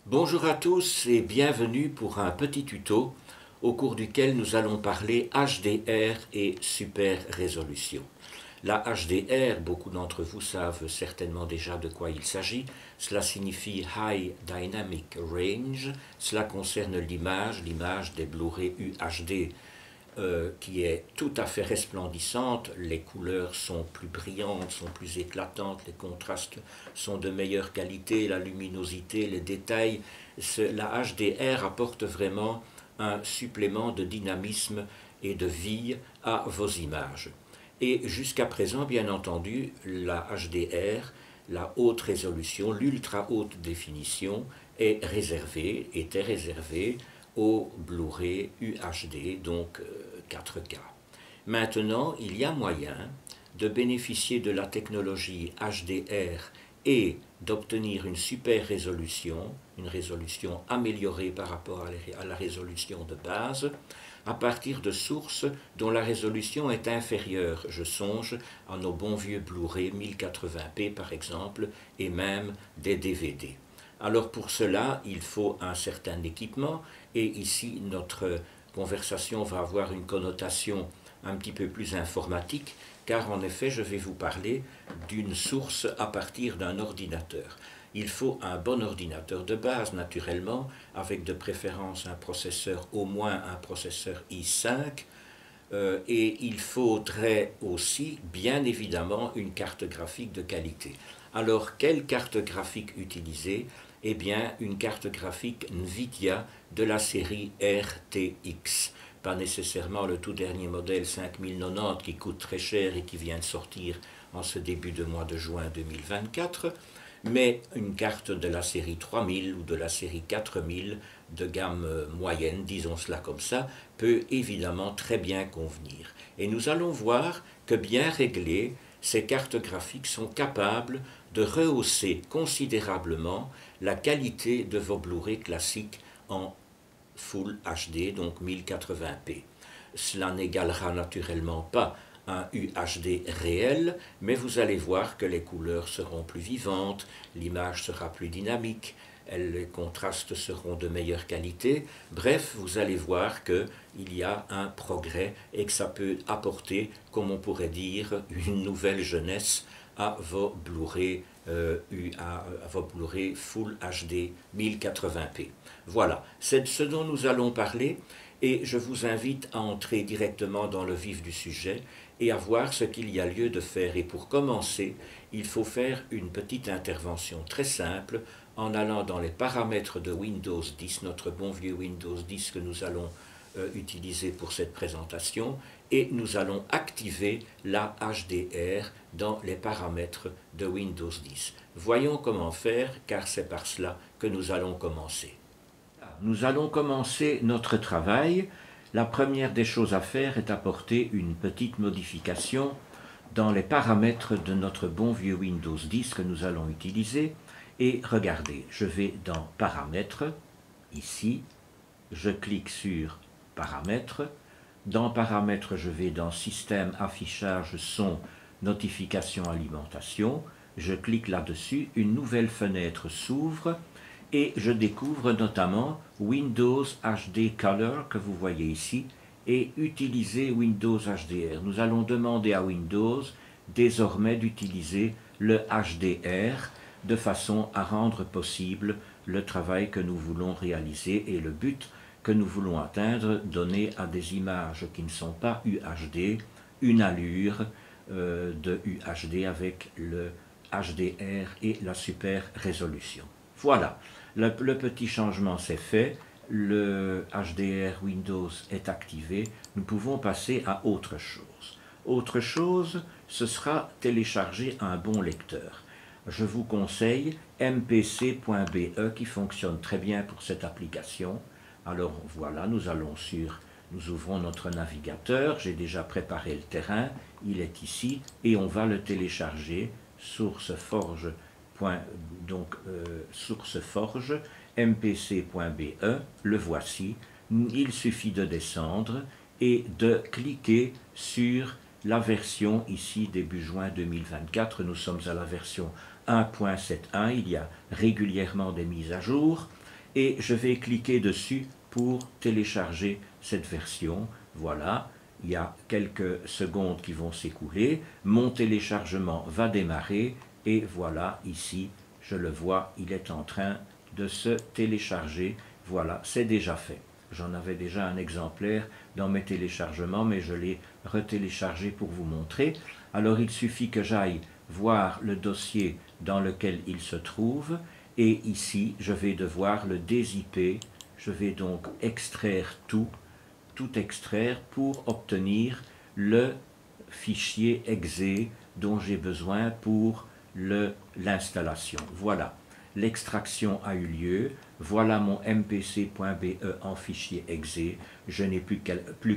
Bonjour à tous et bienvenue pour un petit tuto au cours duquel nous allons parler HDR et super résolution. La HDR, beaucoup d'entre vous savent certainement déjà de quoi il s'agit. Cela signifie High Dynamic Range. Cela concerne l'image des Blu-ray UHD qui est tout à fait resplendissante. Les couleurs sont plus brillantes, sont plus éclatantes, les contrastes sont de meilleure qualité, la luminosité, les détails. La HDR apporte vraiment un supplément de dynamisme et de vie à vos images. Et jusqu'à présent, bien entendu, la HDR, la haute résolution, l'ultra haute définition était réservée au Blu-ray UHD, donc 4K. Maintenant, il y a moyen de bénéficier de la technologie HDR et d'obtenir une super résolution, une résolution améliorée par rapport à la résolution de base, à partir de sources dont la résolution est inférieure. Je songe à nos bons vieux Blu-ray 1080p par exemple, et même des DVD. Alors pour cela, il faut un certain équipement, et ici notre conversation va avoir une connotation un petit peu plus informatique, car en effet je vais vous parler d'une source à partir d'un ordinateur. Il faut un bon ordinateur de base, naturellement, avec de préférence un processeur, au moins un processeur i5, et il faudrait aussi, bien évidemment, une carte graphique de qualité. Alors, quelle carte graphique utiliser? Eh bien, une carte graphique NVIDIA de la série RTX. Pas nécessairement le tout dernier modèle 5090 qui coûte très cher et qui vient de sortir en ce début de mois de juin 2024, mais une carte de la série 3000 ou de la série 4000 de gamme moyenne, disons cela comme ça, peut évidemment très bien convenir. Et nous allons voir que bien réglées, ces cartes graphiques sont capables de rehausser considérablement la qualité de vos Blu-ray classiques en Full HD, donc 1080p. Cela n'égalera naturellement pas un UHD réel, mais vous allez voir que les couleurs seront plus vivantes, l'image sera plus dynamique, les contrastes seront de meilleure qualité. Bref, vous allez voir qu'il y a un progrès et que ça peut apporter, comme on pourrait dire, une nouvelle jeunesse à vos Blu-ray Full HD 1080p. Voilà, c'est de ce dont nous allons parler et je vous invite à entrer directement dans le vif du sujet et à voir ce qu'il y a lieu de faire. Et pour commencer, il faut faire une petite intervention très simple en allant dans les paramètres de Windows 10, notre bon vieux Windows 10 que nous allons utiliser pour cette présentation, et nous allons activer la HDR dans les paramètres de Windows 10. Voyons comment faire, car c'est par cela que nous allons commencer. Nous allons commencer notre travail. La première des choses à faire est apporter une petite modification dans les paramètres de notre bon vieux Windows 10 que nous allons utiliser. Et regardez, je vais dans Paramètres, ici, je clique sur Paramètres. Dans Paramètres, je vais dans Système, Affichage, Son, Notification, Alimentation. Je clique là-dessus, une nouvelle fenêtre s'ouvre et je découvre notamment Windows HD Color que vous voyez ici et utiliser Windows HDR. Nous allons demander à Windows désormais d'utiliser le HDR de façon à rendre possible le travail que nous voulons réaliser et le but que nous voulons atteindre, donner à des images qui ne sont pas UHD une allure de UHD avec le HDR et la super résolution. Voilà, le petit changement s'est fait, le HDR Windows est activé, nous pouvons passer à autre chose. Autre chose, ce sera télécharger un bon lecteur. Je vous conseille mpc.be qui fonctionne très bien pour cette application. Alors voilà, nous ouvrons notre navigateur, j'ai déjà préparé le terrain, il est ici et on va le télécharger, SourceForge, SourceForge, mpc.be, le voici. Il suffit de descendre et de cliquer sur la version ici début juin 2024, nous sommes à la version 1.71, il y a régulièrement des mises à jour et je vais cliquer dessus pour télécharger cette version. Voilà, il y a quelques secondes qui vont s'écouler, mon téléchargement va démarrer et voilà, ici, je le vois, il est en train de se télécharger. Voilà, c'est déjà fait. J'en avais déjà un exemplaire dans mes téléchargements, mais je l'ai retéléchargé pour vous montrer. Alors il suffit que j'aille voir le dossier dans lequel il se trouve, et ici je vais devoir le dézipper. Je vais donc extraire tout extraire pour obtenir le fichier exe dont j'ai besoin pour l'installation. Voilà, l'extraction a eu lieu, voilà mon mpc.be en fichier exe, je n'ai plus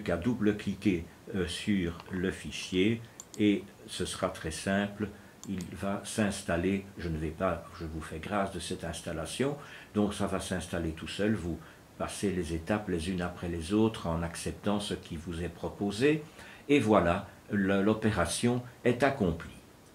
qu'à double-cliquer sur le fichier et ce sera très simple, il va s'installer, je vous fais grâce de cette installation, donc ça va s'installer tout seul, vous passez les étapes les unes après les autres en acceptant ce qui vous est proposé, et voilà, l'opération est accomplie.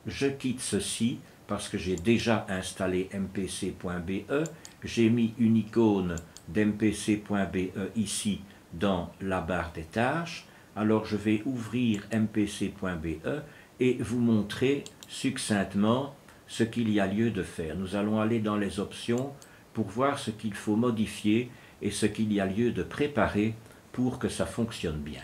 Je quitte ceci parce que j'ai déjà installé mpc.be, j'ai mis une icône d'mpc.be ici dans la barre des tâches, alors je vais ouvrir mpc.be et vous montrer succinctement ce qu'il y a lieu de faire. Nous allons aller dans les options pour voir ce qu'il faut modifier et ce qu'il y a lieu de préparer pour que ça fonctionne bien.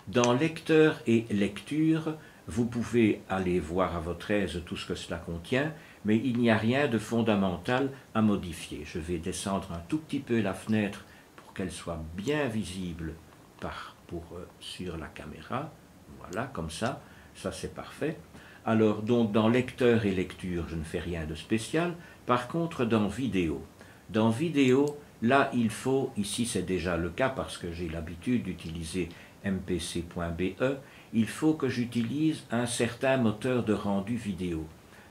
Dans lecteur et lecture, vous pouvez aller voir à votre aise tout ce que cela contient, mais il n'y a rien de fondamental à modifier. Je vais descendre un tout petit peu la fenêtre pour qu'elle soit bien visible sur la caméra. Voilà, comme ça c'est parfait. Alors donc dans lecteur et lecture, je ne fais rien de spécial. Par contre dans vidéo, là, il faut, ici c'est déjà le cas parce que j'ai l'habitude d'utiliser mpc.be, il faut que j'utilise un certain moteur de rendu vidéo.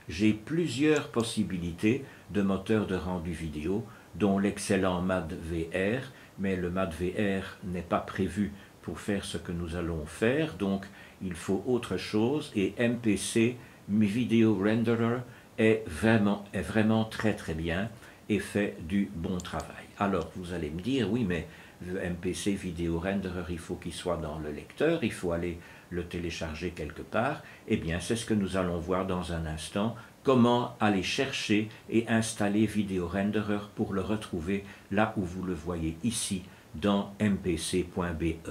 J'ai plusieurs possibilités de moteurs de rendu vidéo, dont l'excellent MadVR, mais le MadVR n'est pas prévu pour faire ce que nous allons faire, donc il faut autre chose, et MPC Video Renderer est vraiment très très bien et fait du bon travail. Alors vous allez me dire, oui mais MPC Video Renderer, il faut qu'il soit dans le lecteur, il faut aller le télécharger quelque part. Eh bien c'est ce que nous allons voir dans un instant, comment aller chercher et installer Video Renderer pour le retrouver là où vous le voyez ici dans mpc.be.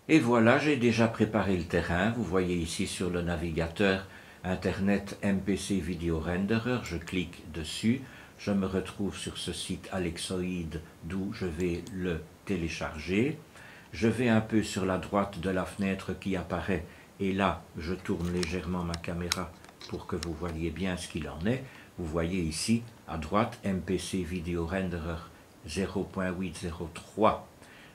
Et voilà, j'ai déjà préparé le terrain, vous voyez ici sur le navigateur Internet MPC Video Renderer, je clique dessus, je me retrouve sur ce site Alexoid d'où je vais le télécharger. Je vais un peu sur la droite de la fenêtre qui apparaît et là je tourne légèrement ma caméra pour que vous voyez bien ce qu'il en est. Vous voyez ici à droite MPC Video Renderer 0.803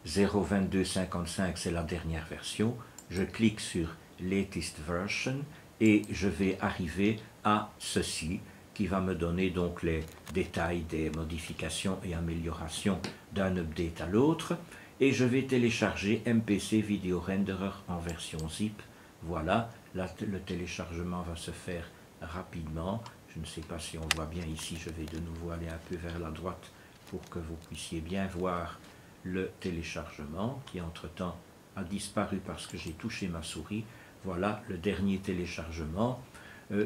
0.2255, c'est la dernière version. Je clique sur Latest Version et je vais arriver à ceci qui va me donner donc les détails des modifications et améliorations d'un update à l'autre. Et je vais télécharger MPC Video Renderer en version zip. Voilà, là, le téléchargement va se faire rapidement. Je ne sais pas si on voit bien ici, je vais de nouveau aller un peu vers la droite pour que vous puissiez bien voir le téléchargement qui entre-temps a disparu parce que j'ai touché ma souris. Voilà le dernier téléchargement,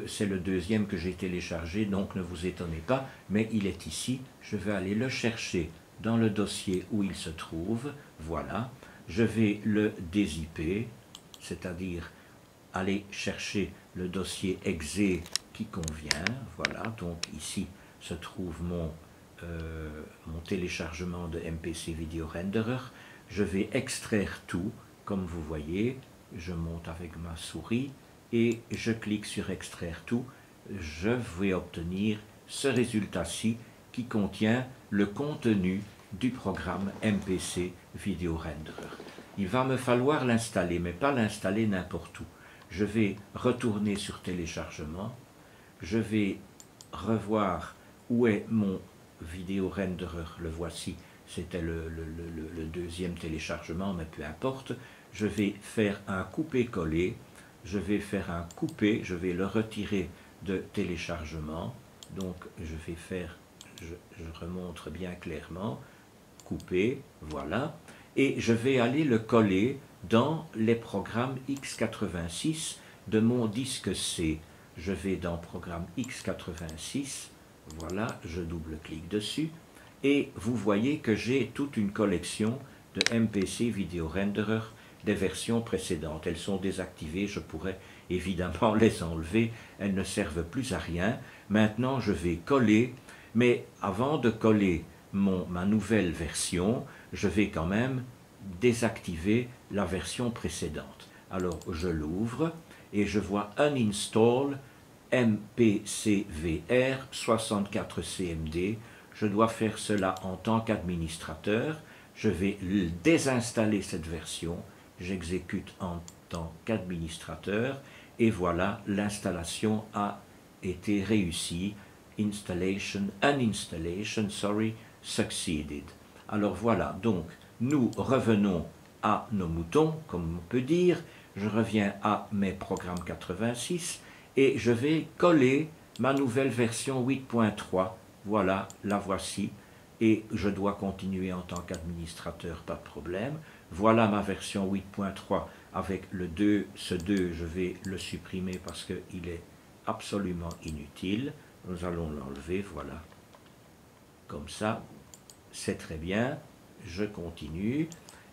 c'est le deuxième que j'ai téléchargé, donc ne vous étonnez pas, mais il est ici. Je vais aller le chercher dans le dossier où il se trouve, voilà. Je vais le dézipper, c'est-à-dire aller chercher le dossier exe qui convient, voilà. Donc ici se trouve mon téléchargement de MPC Video Renderer. Je vais extraire tout, comme vous voyez, je monte avec ma souris et je clique sur extraire tout. Je vais obtenir ce résultat-ci qui contient le contenu du programme MPC Video Renderer. Il va me falloir l'installer, mais pas l'installer n'importe où. Je vais retourner sur téléchargement, je vais revoir où est mon Video Renderer, le voici, c'était le deuxième téléchargement, mais peu importe. Je vais faire un coupé-coller, je vais faire un coupé, je vais le retirer de téléchargement, Donc je vais faire, je remontre bien clairement, couper, voilà, et je vais aller le coller dans les programmes x86 de mon disque C. Je vais dans programme x86, voilà, je double-clique dessus, et vous voyez que j'ai toute une collection de MPC Video Renderer des versions précédentes. Elles sont désactivées, je pourrais évidemment les enlever, elles ne servent plus à rien. Maintenant je vais coller, mais avant de coller ma nouvelle version, je vais quand même désactiver la version précédente. Alors je l'ouvre et je vois Uninstall MPCVR 64CMD. Je dois faire cela en tant qu'administrateur. Je vais désinstaller cette version. J'exécute en tant qu'administrateur et voilà, l'installation a été réussie. Uninstallation, succeeded. Alors voilà, donc nous revenons à nos moutons, comme on peut dire. Je reviens à mes programmes 86 et je vais coller ma nouvelle version 8.3. Voilà, la voici. Et je dois continuer en tant qu'administrateur, pas de problème. Voilà ma version 8.3 avec le 2. Ce 2, je vais le supprimer parce qu'il est absolument inutile. Nous allons l'enlever, voilà. Comme ça, c'est très bien. Je continue.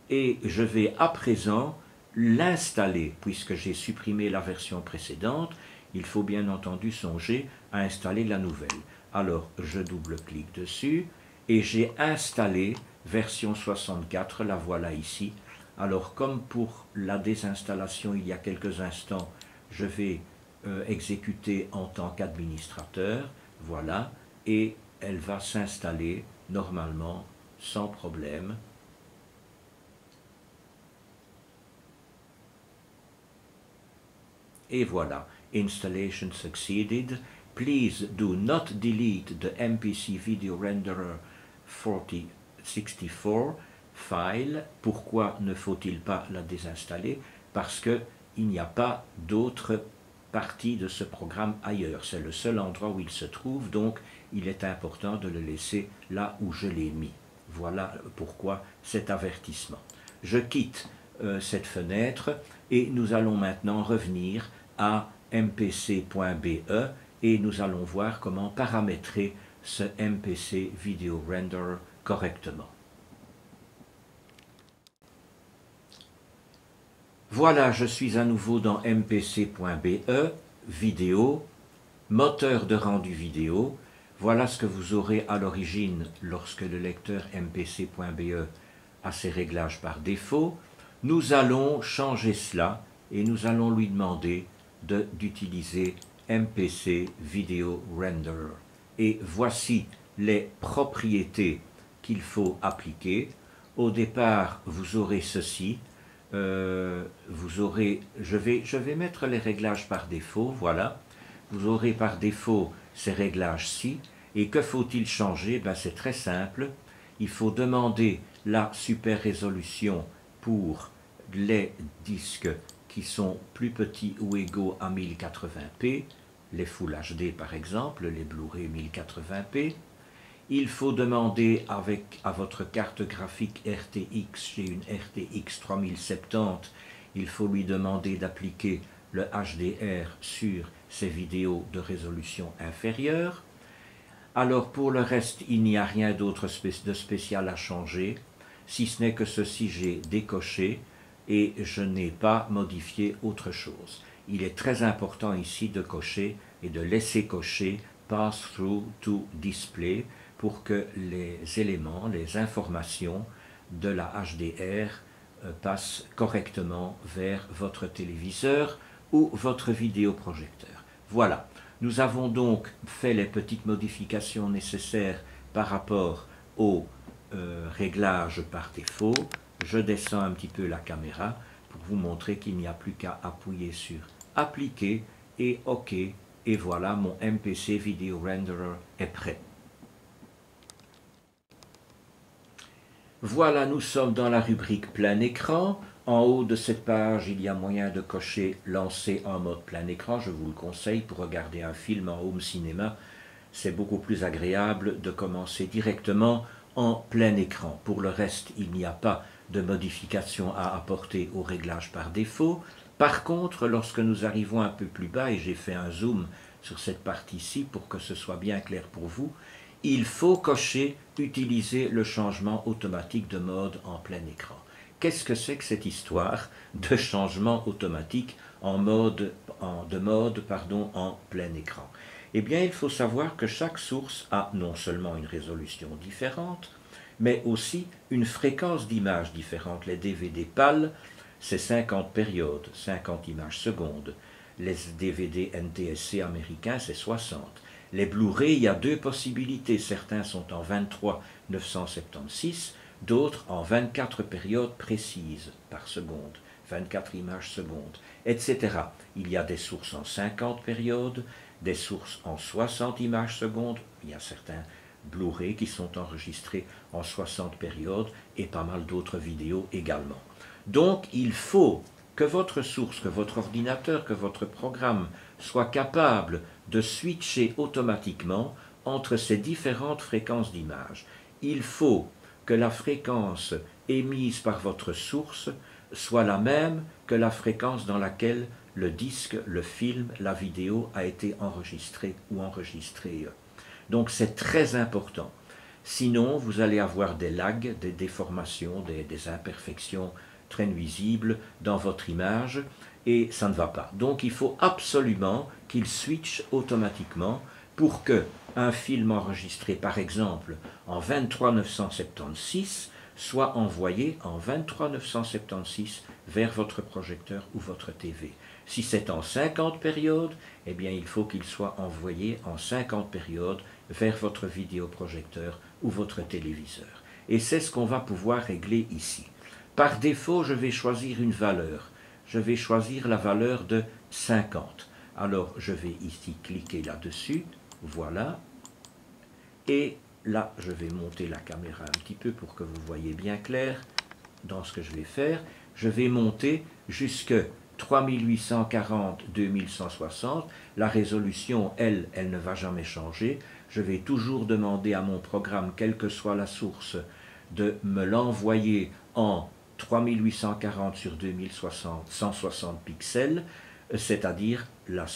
Et je vais à présent l'installer, puisque j'ai supprimé la version précédente. Il faut bien entendu songer à installer la nouvelle. Alors, je double-clique dessus et j'ai installé version 64, la voilà ici. Alors, comme pour la désinstallation il y a quelques instants, je vais exécuter en tant qu'administrateur, voilà, et elle va s'installer normalement sans problème. Et voilà, installation succeeded. Please do not delete the MPC Video Renderer 4064 file. Pourquoi ne faut-il pas la désinstaller? Parce qu'il n'y a pas d'autre partie de ce programme ailleurs. C'est le seul endroit où il se trouve, donc il est important de le laisser là où je l'ai mis. Voilà pourquoi cet avertissement. Je quitte cette fenêtre et nous allons maintenant revenir à mpc.be et nous allons voir comment paramétrer ce MPC Video Renderer correctement. Voilà, je suis à nouveau dans mpc.be, vidéo, moteur de rendu vidéo. Voilà ce que vous aurez à l'origine lorsque le lecteur mpc.be a ses réglages par défaut. Nous allons changer cela et nous allons lui demander d'utiliser MPC Video Renderer. Et voici les propriétés qu'il faut appliquer. Au départ, vous aurez ceci. Vous aurez, je vais mettre les réglages par défaut, voilà. Vous aurez par défaut ces réglages-ci. Et que faut-il changer? Ben, c'est très simple. Il faut demander la super résolution pour les disques qui sont plus petits ou égaux à 1080p, les Full HD par exemple, les Blu-ray 1080p. Il faut demander à votre carte graphique RTX, j'ai une RTX 3070, il faut lui demander d'appliquer le HDR sur ces vidéos de résolution inférieure. Alors pour le reste, il n'y a rien d'autre de spécial à changer, si ce n'est que ceci j'ai décoché et je n'ai pas modifié autre chose. Il est très important ici de cocher et de laisser cocher Pass Through to Display pour que les éléments, les informations de la HDR passent correctement vers votre téléviseur ou votre vidéoprojecteur. Voilà, nous avons donc fait les petites modifications nécessaires par rapport aux réglages par défaut. Je descends un petit peu la caméra pour vous montrer qu'il n'y a plus qu'à appuyer sur Appliquer et OK. Et voilà, mon MPC Video Renderer est prêt. Voilà, nous sommes dans la rubrique plein écran. En haut de cette page, il y a moyen de cocher lancer en mode plein écran. Je vous le conseille pour regarder un film en home cinéma. c'est beaucoup plus agréable de commencer directement en plein écran. Pour le reste, il n'y a pas de modification à apporter au réglage par défaut. Par contre, lorsque nous arrivons un peu plus bas, et j'ai fait un zoom sur cette partie-ci pour que ce soit bien clair pour vous, il faut cocher « Utiliser le changement automatique de mode en plein écran ». Qu'est-ce que c'est que cette histoire de changement automatique en plein écran? Eh bien, il faut savoir que chaque source a non seulement une résolution différente, mais aussi une fréquence d'image différente. Les DVD PAL, c'est 50 périodes, 50 images secondes. Les DVD NTSC américains, c'est 60. Les Blu-ray, il y a deux possibilités. Certains sont en 23 976, d'autres en 24 périodes précises par seconde, 24 images secondes, etc. Il y a des sources en 50 périodes, des sources en 60 images secondes. Il y a certains Blu-ray qui sont enregistrés en 60 périodes et pas mal d'autres vidéos également. Donc il faut que votre source, que votre ordinateur, que votre programme soit capable de switcher automatiquement entre ces différentes fréquences d'image. Il faut que la fréquence émise par votre source soit la même que la fréquence dans laquelle le disque, le film, la vidéo a été enregistré ou enregistré. Donc c'est très important. Sinon, vous allez avoir des lags, des déformations, des imperfections très nuisibles dans votre image et ça ne va pas. Donc il faut absolument qu'il switch automatiquement pour que un film enregistré par exemple en 23 976 soit envoyé en 23 976 vers votre projecteur ou votre TV. Si c'est en 50 périodes, eh bien il faut qu'il soit envoyé en 50 périodes vers votre vidéoprojecteur ou votre téléviseur. Et c'est ce qu'on va pouvoir régler ici. Par défaut, je vais choisir une valeur. Je vais choisir la valeur de 50. Alors, je vais ici cliquer là-dessus. Voilà. Et là, je vais monter la caméra un petit peu pour que vous voyez bien clair dans ce que je vais faire. Je vais monter jusque 3840-2160. La résolution, elle ne va jamais changer. Je vais toujours demander à mon programme, quelle que soit la source, de me l'envoyer en 3840 sur 2060, 160 pixels, c'est-à-dire la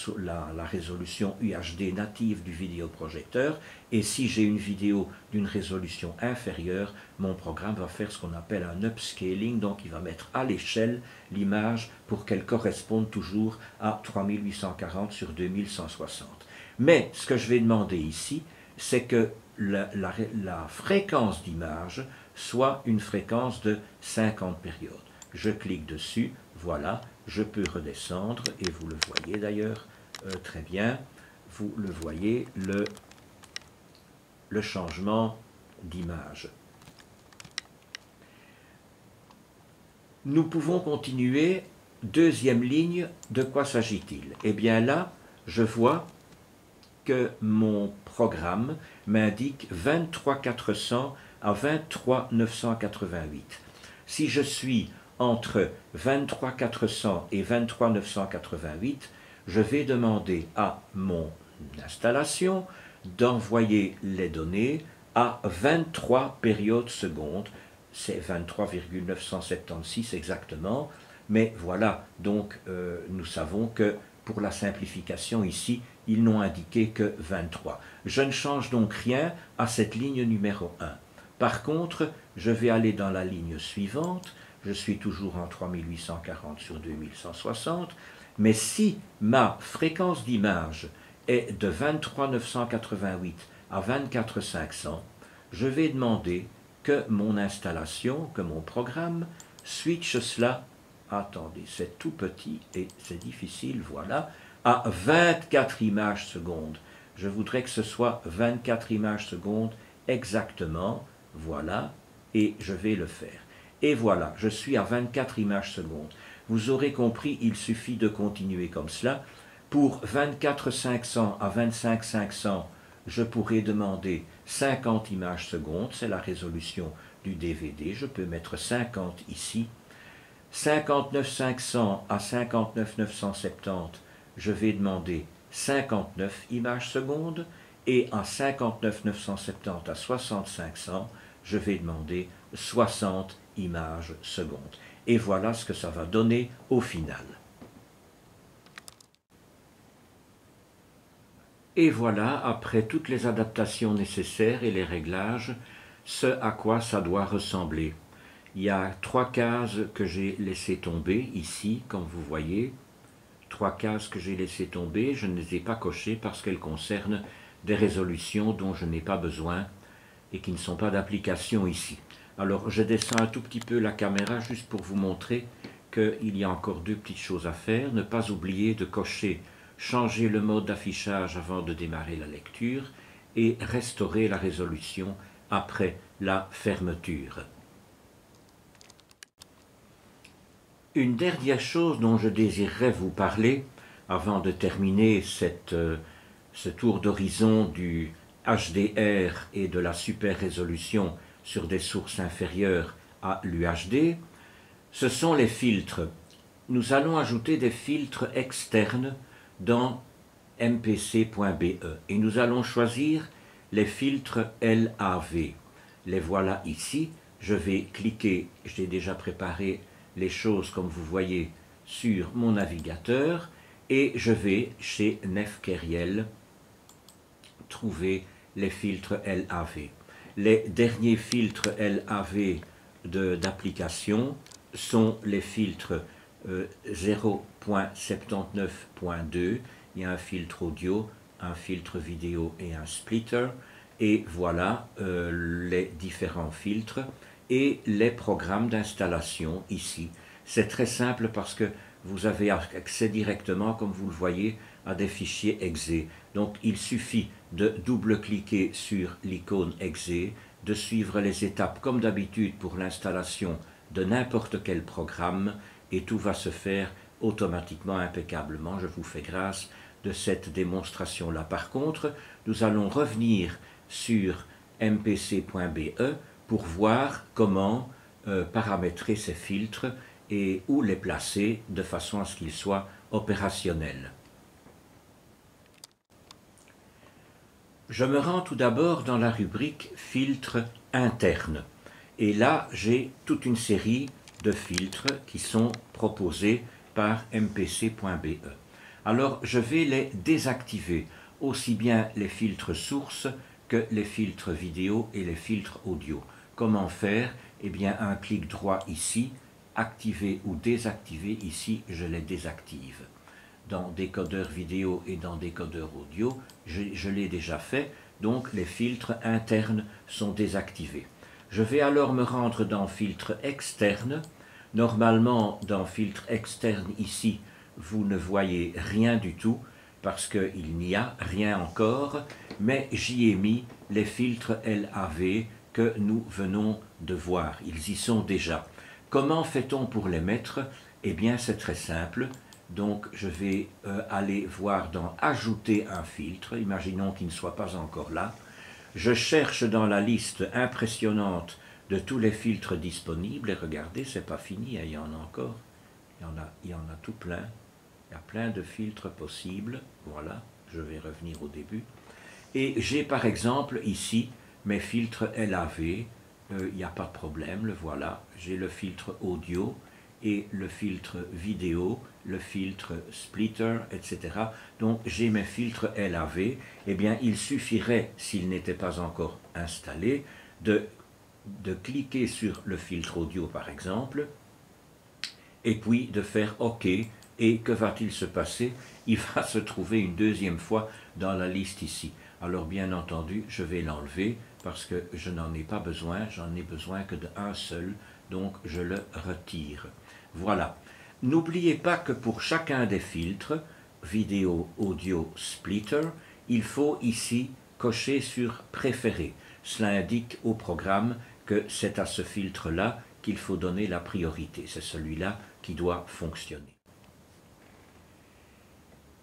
résolution UHD native du vidéoprojecteur. Et si j'ai une vidéo d'une résolution inférieure, mon programme va faire ce qu'on appelle un upscaling, donc il va mettre à l'échelle l'image pour qu'elle corresponde toujours à 3840 sur 2160. Mais ce que je vais demander ici, c'est que la fréquence d'image soit une fréquence de 50 périodes. Je clique dessus, voilà, je peux redescendre, et vous le voyez d'ailleurs très bien, vous le voyez, le changement d'image. Nous pouvons continuer. Deuxième ligne, de quoi s'agit-il? Eh bien là, je vois que mon programme m'indique 23 400 à 23 988. Si je suis entre 23 400 et 23 988, je vais demander à mon installation d'envoyer les données à 23 périodes secondes. C'est 23,976 exactement, mais voilà, donc nous savons que pour la simplification ici, ils n'ont indiqué que 23. Je ne change donc rien à cette ligne numéro 1. Par contre, je vais aller dans la ligne suivante, je suis toujours en 3840 sur 2160, mais si ma fréquence d'image est de 23 988 à 24 500, je vais demander que mon installation, que mon programme, switch cela, attendez, c'est tout petit et c'est difficile, voilà, à 24 images secondes. Je voudrais que ce soit 24 images secondes exactement, voilà, et je vais le faire. Et voilà, je suis à 24 images secondes. Vous aurez compris, il suffit de continuer comme cela. Pour 24 500 à 25 500, je pourrais demander 50 images secondes, c'est la résolution du DVD, je peux mettre 50 ici. 59 500 à 59 970, je vais demander 59 images secondes, et en 59 970 à 6500, je vais demander 60 images secondes. Et voilà ce que ça va donner au final. Et voilà, après toutes les adaptations nécessaires et les réglages, ce à quoi ça doit ressembler. Il y a 3 cases que j'ai laissées tomber ici, comme vous voyez. 3 cases que j'ai laissées tomber, je ne les ai pas cochées parce qu'elles concernent des résolutions dont je n'ai pas besoin et qui ne sont pas d'application ici. Alors je descends un tout petit peu la caméra juste pour vous montrer qu'il y a encore 2 petites choses à faire. Ne pas oublier de cocher changer le mode d'affichage avant de démarrer la lecture et restaurer la résolution après la fermeture. Une dernière chose dont je désirerais vous parler avant de terminer ce tour d'horizon du HDR et de la super résolution sur des sources inférieures à l'UHD, ce sont les filtres. Nous allons ajouter des filtres externes dans mpc.be et nous allons choisir les filtres LAV. Les voilà ici. Je vais cliquer, j'ai déjà préparé les choses comme vous voyez sur mon navigateur et je vais chez Nefkeriel trouver les filtres LAV. Les derniers filtres LAV d'application sont les filtres 0.79.2, il y a un filtre audio, un filtre vidéo et un splitter, et voilà les différents filtres et les programmes d'installation ici. C'est très simple parce que vous avez accès directement, comme vous le voyez, à des fichiers exe. Donc il suffit de double-cliquer sur l'icône exe, de suivre les étapes comme d'habitude pour l'installation de n'importe quel programme et tout va se faire automatiquement, impeccablement. Je vous fais grâce de cette démonstration-là. Par contre, nous allons revenir sur mpc.be pour voir comment paramétrer ces filtres et où les placer de façon à ce qu'ils soient opérationnels. Je me rends tout d'abord dans la rubrique filtres internes. Et là, j'ai toute une série de filtres qui sont proposés par mpc.be. Alors, je vais les désactiver, aussi bien les filtres sources que les filtres vidéo et les filtres audio. Comment faire? Eh bien, un clic droit ici, activer ou désactiver, ici, je les désactive. Dans décodeur vidéo et dans décodeur audio, je l'ai déjà fait, donc les filtres internes sont désactivés. Je vais alors me rendre dans filtre externe. Normalement, dans filtre externe ici, vous ne voyez rien du tout parce qu'il n'y a rien encore, mais j'y ai mis les filtres LAV que nous venons de voir. Ils y sont déjà. Comment fait-on pour les mettre? Eh bien, c'est très simple. Donc, je vais aller voir dans Ajouter un filtre. Imaginons qu'il ne soit pas encore là. Je cherche dans la liste impressionnante de tous les filtres disponibles. Et regardez, c'est pas fini, il y en a encore. Il y en a tout plein. Il y a plein de filtres possibles. Voilà, je vais revenir au début. Et j'ai par exemple ici mes filtres LAV. Il n'y a pas de problème, le voilà. J'ai le filtre audio et le filtre vidéo, le filtre splitter, etc. Donc j'ai mes filtres LAV. Eh bien, il suffirait, s'il n'était pas encore installé, de cliquer sur le filtre audio par exemple, et puis de faire OK. Et que va-t-il se passer? Il va se trouver une deuxième fois dans la liste ici. Alors bien entendu, je vais l'enlever parce que je n'en ai pas besoin, j'en ai besoin que d'un seul, donc je le retire. Voilà. N'oubliez pas que pour chacun des filtres, vidéo, audio, splitter, il faut ici cocher sur préféré. Cela indique au programme que c'est à ce filtre-là qu'il faut donner la priorité. C'est celui-là qui doit fonctionner.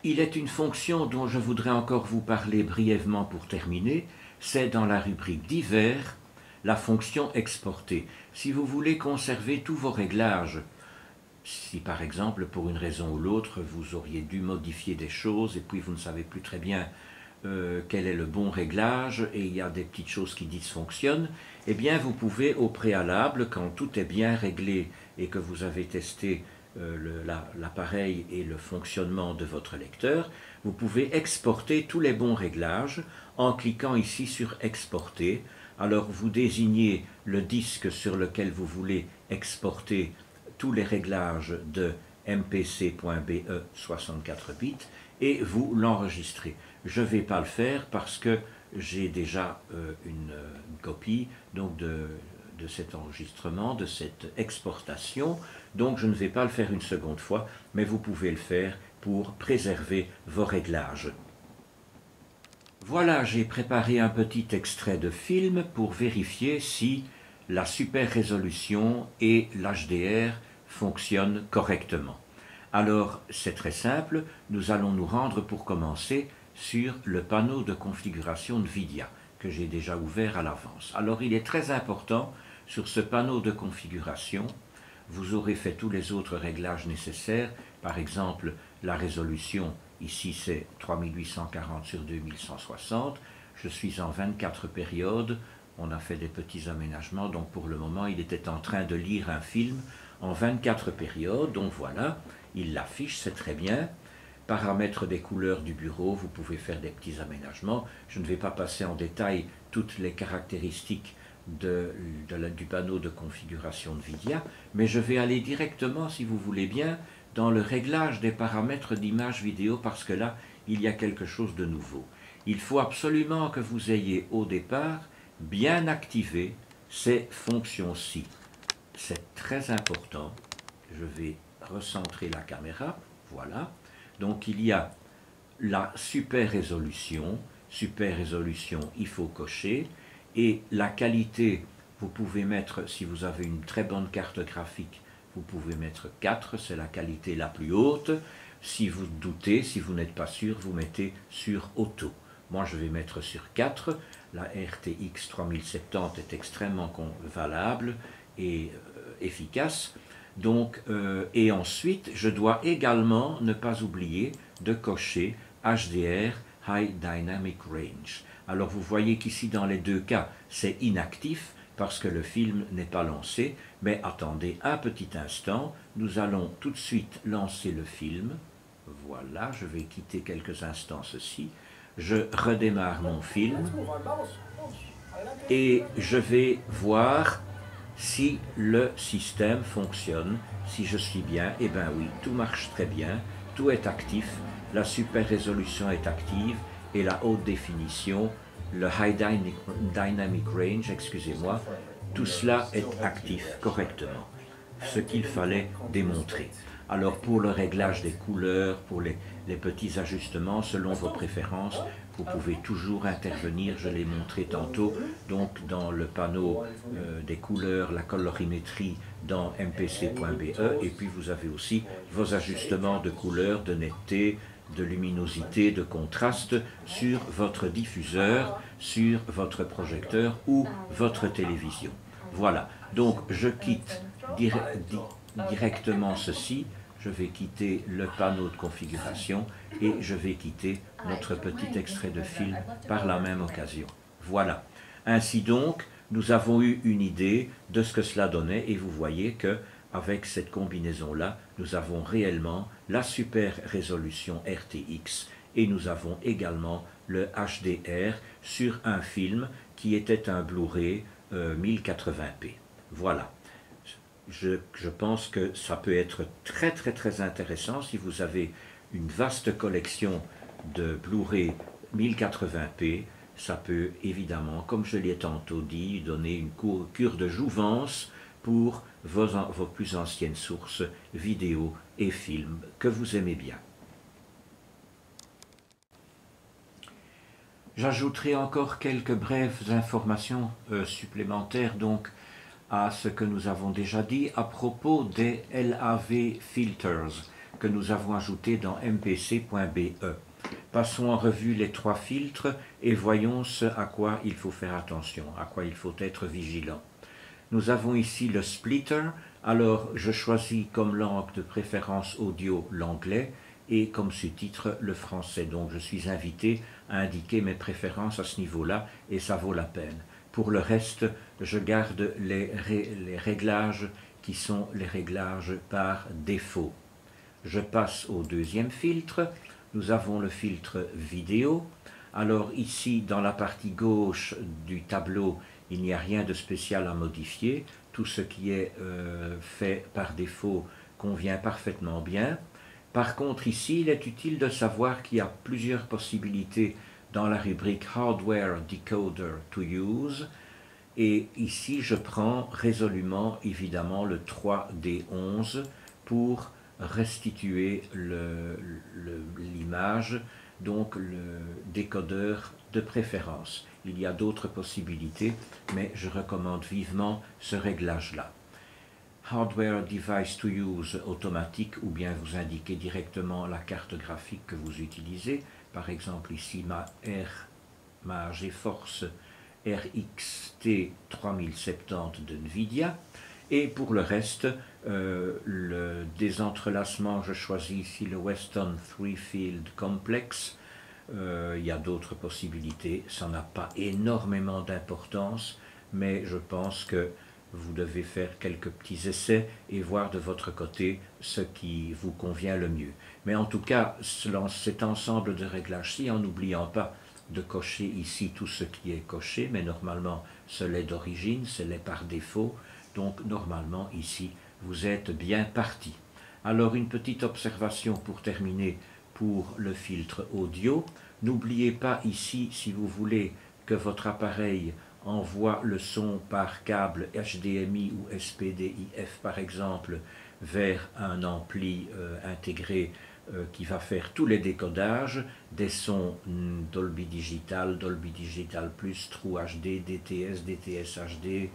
Il est une fonction dont je voudrais encore vous parler brièvement pour terminer, c'est dans la rubrique divers, la fonction exporter. Si vous voulez conserver tous vos réglages, si par exemple pour une raison ou l'autre vous auriez dû modifier des choses et puis vous ne savez plus très bien quel est le bon réglage et il y a des petites choses qui dysfonctionnent, eh bien vous pouvez au préalable, quand tout est bien réglé et que vous avez testé l'appareil et le fonctionnement de votre lecteur, vous pouvez exporter tous les bons réglages en cliquant ici sur exporter. Alors vous désignez le disque sur lequel vous voulez exporter tous les réglages de mpc.be 64 bits et vous l'enregistrez. Je ne vais pas le faire parce que j'ai déjà une copie donc de cet enregistrement, de cette exportation, donc je ne vais pas le faire une seconde fois, mais vous pouvez le faire pour préserver vos réglages. Voilà, j'ai préparé un petit extrait de film pour vérifier si la super résolution et l'HDR fonctionnent correctement. Alors, c'est très simple, nous allons nous rendre pour commencer sur le panneau de configuration NVIDIA que j'ai déjà ouvert à l'avance. Alors, il est très important, sur ce panneau de configuration, vous aurez fait tous les autres réglages nécessaires, par exemple la résolution, ici c'est 3840 sur 2160, je suis en 24 périodes, on a fait des petits aménagements, donc pour le moment il était en train de lire un film en 24 périodes, donc voilà, il l'affiche, c'est très bien. Paramètres des couleurs du bureau, vous pouvez faire des petits aménagements, je ne vais pas passer en détail toutes les caractéristiques du panneau de configuration NVIDIA, mais je vais aller directement, si vous voulez bien, dans le réglage des paramètres d'image vidéo, parce que là, il y a quelque chose de nouveau. Il faut absolument que vous ayez au départ bien activé ces fonctions-ci. C'est très important. Je vais recentrer la caméra, voilà. Donc il y a la super résolution, il faut cocher, et la qualité, vous pouvez mettre, si vous avez une très bonne carte graphique, vous pouvez mettre 4, c'est la qualité la plus haute. Si vous doutez, si vous n'êtes pas sûr, vous mettez sur auto. Moi je vais mettre sur 4, la RTX 3070 est extrêmement valable et efficace. Donc, et ensuite, je dois également ne pas oublier de cocher HDR, High Dynamic Range. Alors vous voyez qu'ici dans les deux cas, c'est inactif parce que le film n'est pas lancé, mais attendez un petit instant, nous allons tout de suite lancer le film. Voilà, je vais quitter quelques instants ceci. Je redémarre mon film et je vais voir si le système fonctionne, si je suis bien. Eh bien oui, tout marche très bien, tout est actif, la super résolution est active et la haute définition, le High Dynamic Range, excusez-moi, tout cela est actif correctement, ce qu'il fallait démontrer. Alors pour le réglage des couleurs, pour les petits ajustements selon vos préférences, vous pouvez toujours intervenir, je l'ai montré tantôt, donc dans le panneau des couleurs, la colorimétrie dans mpc.be, et puis vous avez aussi vos ajustements de couleurs, de netteté, de luminosité, de contraste sur votre diffuseur, sur votre projecteur ou votre télévision. Voilà, donc je quitte directement ceci, je vais quitter le panneau de configuration et je vais quitter notre petit extrait de film par la même occasion. Voilà, ainsi donc, nous avons eu une idée de ce que cela donnait et vous voyez que avec cette combinaison-là, nous avons réellement la super résolution RTX et nous avons également le HDR sur un film qui était un Blu-ray 1080p. Voilà. Je pense que ça peut être très intéressant si vous avez une vaste collection de Blu-ray 1080p. Ça peut évidemment, comme je l'ai tantôt dit, donner une cure de jouvence pour vos plus anciennes sources vidéo et films que vous aimez bien. J'ajouterai encore quelques brèves informations supplémentaires donc à ce que nous avons déjà dit à propos des LAV filters que nous avons ajoutés dans mpc.be. Passons en revue les 3 filtres et voyons ce à quoi il faut faire attention, à quoi il faut être vigilant. Nous avons ici le splitter, alors je choisis comme langue de préférence audio l'anglais et comme sous-titre le français. Donc je suis invité à indiquer mes préférences à ce niveau-là et ça vaut la peine. Pour le reste, je garde les réglages qui sont les réglages par défaut. Je passe au deuxième filtre. Nous avons le filtre vidéo. Alors ici, dans la partie gauche du tableau, il n'y a rien de spécial à modifier. Tout ce qui est fait par défaut convient parfaitement bien. Par contre, ici, il est utile de savoir qu'il y a plusieurs possibilités dans la rubrique Hardware Decoder to Use. Et ici, je prends résolument, évidemment, le 3D11 pour restituer l'image, donc le décodeur de préférence. Il y a d'autres possibilités, mais je recommande vivement ce réglage-là. Hardware Device to Use automatique, ou bien vous indiquez directement la carte graphique que vous utilisez. Par exemple, ici, ma GeForce RX-T 3070 de NVIDIA. Et pour le reste, le désentrelacement, je choisis ici le Weston 3-Field Complex. Il y a d'autres possibilités, ça n'a pas énormément d'importance, mais je pense que vous devez faire quelques petits essais et voir de votre côté ce qui vous convient le mieux. Mais en tout cas, cet ensemble de réglages-ci, en n'oubliant pas de cocher ici tout ce qui est coché, mais normalement ce l'est d'origine, ce l'est par défaut, donc normalement ici vous êtes bien parti. Alors une petite observation pour terminer pour le filtre audio. N'oubliez pas ici, si vous voulez que votre appareil envoie le son par câble HDMI ou SPDIF par exemple vers un ampli intégré qui va faire tous les décodages des sons Dolby Digital Plus, True HD, DTS, DTS HD,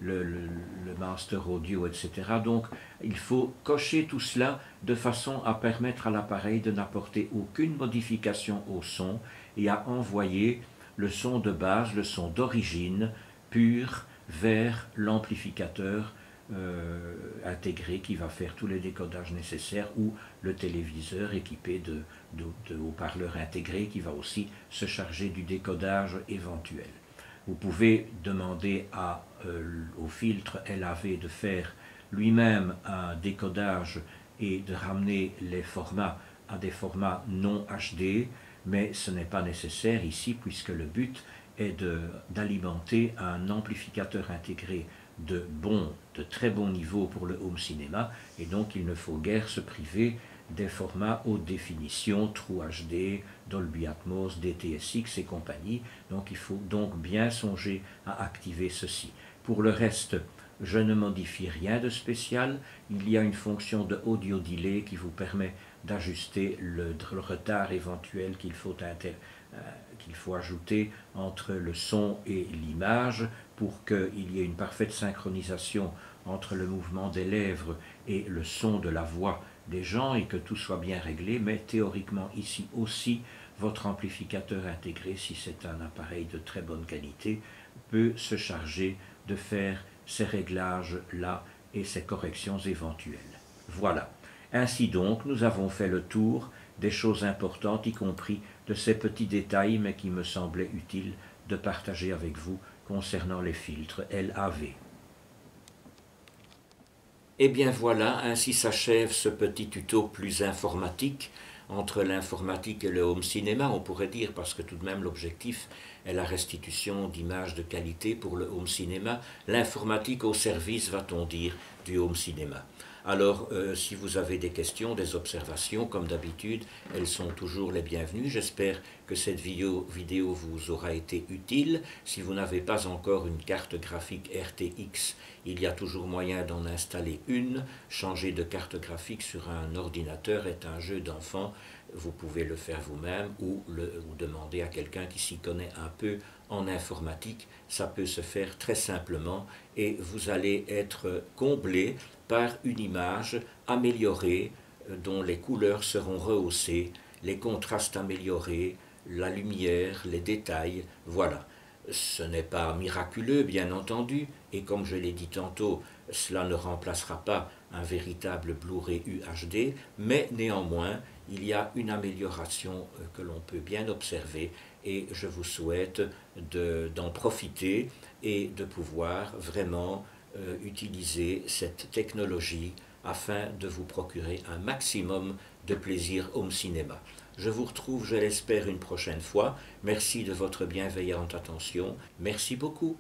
le master audio, etc. Donc il faut cocher tout cela de façon à permettre à l'appareil de n'apporter aucune modification au son et à envoyer le son de base, le son d'origine pur vers l'amplificateur intégré qui va faire tous les décodages nécessaires ou le téléviseur équipé de haut-parleurs intégrés qui va aussi se charger du décodage éventuel. Vous pouvez demander au filtre LAV de faire lui-même un décodage et de ramener les formats à des formats non HD, mais ce n'est pas nécessaire ici puisque le but est d'alimenter un amplificateur intégré de très bon niveau pour le home cinéma, et donc il ne faut guère se priver des formats haute définition, True HD, Dolby Atmos, DTS:X et compagnie. Donc il faut donc bien songer à activer ceci. Pour le reste, je ne modifie rien de spécial. Il y a une fonction de audio delay qui vous permet d'ajuster le retard éventuel qu'il faut ajouter entre le son et l'image pour qu'il y ait une parfaite synchronisation entre le mouvement des lèvres et le son de la voix des gens et que tout soit bien réglé, mais théoriquement ici aussi, votre amplificateur intégré, si c'est un appareil de très bonne qualité, peut se charger de faire ces réglages-là et ces corrections éventuelles. Voilà. Ainsi donc, nous avons fait le tour des choses importantes, y compris de ces petits détails, mais qui me semblaient utiles de partager avec vous concernant les filtres LAV. Et bien voilà, ainsi s'achève ce petit tuto plus informatique, entre l'informatique et le home cinéma, on pourrait dire, parce que tout de même l'objectif est la restitution d'images de qualité pour le home cinéma, l'informatique au service, va-t-on dire, du home cinéma. Alors, si vous avez des questions, des observations, comme d'habitude, elles sont toujours les bienvenues. J'espère que cette vidéo vous aura été utile. Si vous n'avez pas encore une carte graphique RTX, il y a toujours moyen d'en installer une. Changer de carte graphique sur un ordinateur est un jeu d'enfant. Vous pouvez le faire vous-même ou demander à quelqu'un qui s'y connaît un peu en informatique. Ça peut se faire très simplement et vous allez être comblé par une image améliorée dont les couleurs seront rehaussées, les contrastes améliorés, la lumière, les détails, voilà. Ce n'est pas miraculeux, bien entendu, et comme je l'ai dit tantôt, cela ne remplacera pas un véritable Blu-ray UHD, mais néanmoins, il y a une amélioration que l'on peut bien observer et je vous souhaite d'en profiter et de pouvoir vraiment utiliser cette technologie afin de vous procurer un maximum de plaisir home cinéma. Je vous retrouve, je l'espère, une prochaine fois. Merci de votre bienveillante attention. Merci beaucoup.